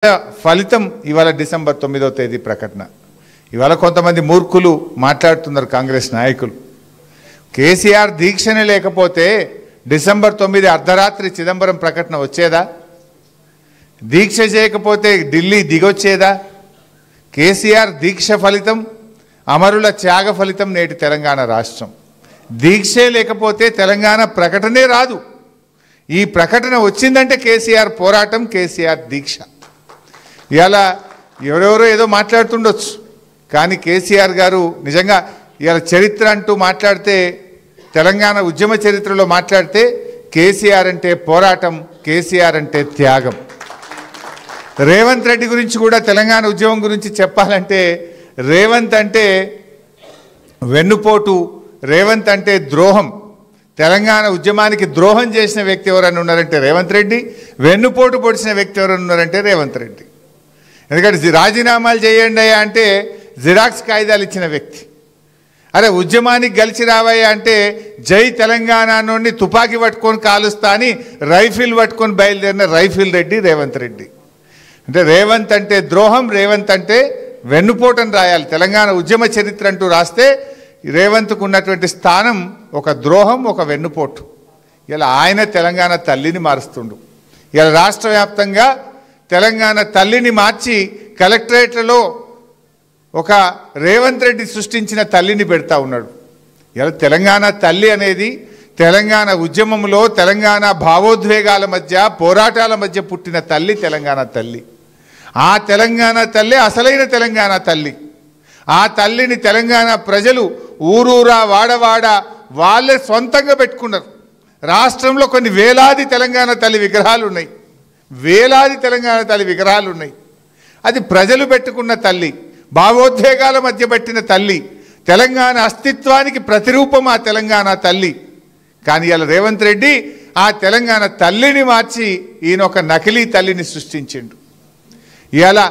ఫలితం ఇవాళ డిసెంబర్ 9వ తేదీ ప్రకటన. ఇవాళ కొంతమంది మూర్ఖులు మాట్లాడుతున్నారు కాంగ్రెస్ నాయకులు. కేసీఆర్ దీక్షనే లేకపోతే డిసెంబర్ 9 అర్ధరాత్రి చిదంబరం ప్రకటన వచ్చేదా? దీక్ష చేయకపోతే ఢిల్లీ దిగొచ్చేదా? కేసీఆర్ దీక్ష ఫలితం, అమరుల త్యాగ ఫలితం నేటి తెలంగాణ రాష్ట్రం. దీక్షే లేకపోతే తెలంగాణ ప్రకటనే రాదు. ఈ ప్రకటన వచ్చిందంటే కేసీఆర్ పోరాటం, కేసీఆర్ దీక్ష. ఇలా ఎవరెవరో ఏదో మాట్లాడుతుండొచ్చు, కానీ కేసీఆర్ గారు నిజంగా ఇలా చరిత్ర అంటూ మాట్లాడితే, తెలంగాణ ఉద్యమ చరిత్రలో మాట్లాడితే కేసీఆర్ అంటే పోరాటం, కేసీఆర్ అంటే త్యాగం. రేవంత్ రెడ్డి గురించి కూడా తెలంగాణ ఉద్యమం గురించి చెప్పాలంటే, రేవంత్ అంటే వెన్నుపోటు, రేవంత్ అంటే ద్రోహం. తెలంగాణ ఉద్యమానికి ద్రోహం చేసిన వ్యక్తి ఎవరైనా ఉన్నారంటే రేవంత్ రెడ్డి, వెన్నుపోటు పొడిచిన వ్యక్తి ఎవరైనా ఉన్నారంటే రేవంత్ రెడ్డి. ఎందుకంటే రాజీనామాలు చేయండి అంటే జిరాక్స్ కాగితాలు ఇచ్చిన వ్యక్తి. అరే ఉద్యమానికి గెలిచి రావయ్యా అంటే జై తెలంగాణ నుండి తుపాకీ పట్టుకొని కాలుస్తా అని రైఫిల్ పట్టుకొని బయలుదేరిన రైఫిల్ రెడ్డి రేవంత్ రెడ్డి. అంటే రేవంత్ అంటే ద్రోహం, రేవంత్ అంటే వెన్నుపోటని రాయాలి. తెలంగాణ ఉద్యమ చరిత్ర అంటూ రాస్తే రేవంత్కు ఉన్నటువంటి స్థానం ఒక ద్రోహం, ఒక వెన్నుపోటు. ఇలా ఆయన తెలంగాణ తల్లిని మారుస్తుండు. ఇలా రాష్ట్ర వ్యాప్తంగా తెలంగాణ తల్లిని మార్చి కలెక్టరేట్లలో ఒక రేవంత్ రెడ్డి సృష్టించిన తల్లిని పెడతా ఉన్నాడు. ఇలా తెలంగాణ తల్లి అనేది తెలంగాణ ఉద్యమంలో తెలంగాణ భావోద్వేగాల మధ్య, పోరాటాల మధ్య పుట్టిన తల్లి తెలంగాణ తల్లి. ఆ తెలంగాణ తల్లి అసలైన తెలంగాణ తల్లి. ఆ తల్లిని తెలంగాణ ప్రజలు ఊరూరా వాడవాడ వాళ్ళే సొంతంగా పెట్టుకున్నారు. రాష్ట్రంలో కొన్ని వేలాది తెలంగాణ తల్లి విగ్రహాలు ఉన్నాయి, వేలాది తెలంగాణ తల్లి విగ్రహాలు ఉన్నాయి. అది ప్రజలు పెట్టుకున్న తల్లి, భావోద్వేగాల మధ్య పెట్టిన తల్లి, తెలంగాణ అస్తిత్వానికి ప్రతిరూపం ఆ తెలంగాణ తల్లి. కానీ ఇలా రేవంత్ రెడ్డి ఆ తెలంగాణ తల్లిని మార్చి ఈయన ఒక నకిలీ తల్లిని సృష్టించిండు. ఇలా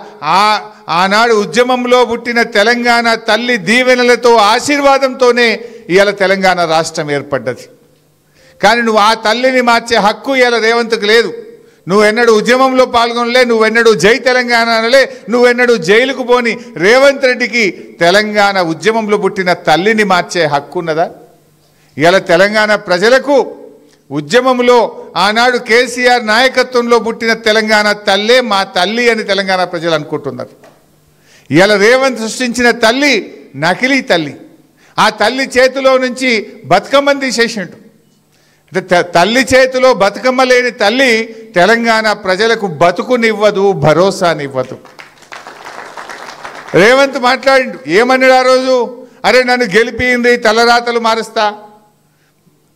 ఆనాడు ఉద్యమంలో పుట్టిన తెలంగాణ తల్లి దీవెనలతో, ఆశీర్వాదంతోనే ఇవాళ తెలంగాణ రాష్ట్రం ఏర్పడ్డది. కానీ నువ్వు ఆ తల్లిని మార్చే హక్కు ఇవాళ రేవంత్కు లేదు. నువ్వెన్నడూ ఉద్యమంలో పాల్గొనలే, నువ్వెన్నడూ జై తెలంగాణ అనలే, నువ్వెన్నడూ జైలుకు పోని రేవంత్ రెడ్డికి తెలంగాణ ఉద్యమంలో పుట్టిన తల్లిని మార్చే హక్కు ఉన్నదా? ఇలా తెలంగాణ ప్రజలకు ఉద్యమంలో ఆనాడు కేసీఆర్ నాయకత్వంలో పుట్టిన తెలంగాణ తల్లే మా తల్లి అని తెలంగాణ ప్రజలు అనుకుంటున్నారు. ఇలా రేవంత్ సృష్టించిన తల్లి నకిలీ తల్లి. ఆ తల్లి చేతిలో నుంచి బతుకమ్మని తీసేసిండు. అంటే తల్లి చేతిలో బతుకమ్మ లేని తల్లి తెలంగాణ ప్రజలకు బతుకునివ్వదు, భరోసానివ్వదు. రేవంత్ మాట్లాడిండు, ఏమన్నాడు ఆ రోజు? అరే నన్ను గెలిపింది, తలరాతలు మారుస్తా,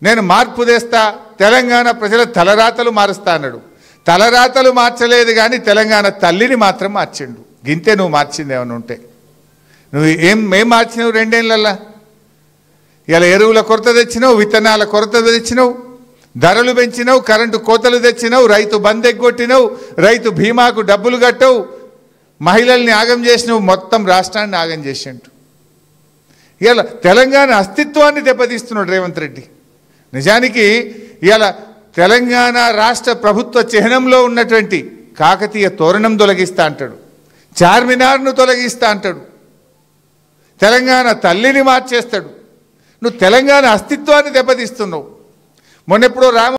నేను మార్పు తెస్తా, తెలంగాణ ప్రజల తలరాతలు మారుస్తా అన్నాడు. తలరాతలు మార్చలేదు కానీ తెలంగాణ తల్లిని మాత్రం మార్చిండు. గింతే నువ్వు మార్చింది ఏమైనా ఉంటే. నువ్వు ఏం మార్చినావు 2 ఏళ్ళల్లా? ఇలా ఎరువుల కొరత తెచ్చినావు, విత్తనాల కొరత తెచ్చినావు, ధరలు పెంచినావు, కరెంటు కోతలు తెచ్చినావు, రైతు బంద్ ఎగ్గొట్టినావు, రైతు బీమాకు డబ్బులు కట్టవు, మహిళల్ని ఆగం చేసినావు, మొత్తం రాష్ట్రాన్ని ఆగం చేసిండు. ఇలా తెలంగాణ అస్తిత్వాన్ని దెబ్బతీస్తున్నాడు రేవంత్ రెడ్డి. నిజానికి ఇలా తెలంగాణ రాష్ట్ర ప్రభుత్వ చిహ్నంలో ఉన్నటువంటి కాకతీయ తోరణం తొలగిస్తా అంటాడు, చార్మినార్ను తొలగిస్తా అంటాడు, తెలంగాణ తల్లిని మార్చేస్తాడు. నువ్వు తెలంగాణ అస్తిత్వాన్ని దెబ్బతీస్తున్నావు. మొన్నెప్పుడో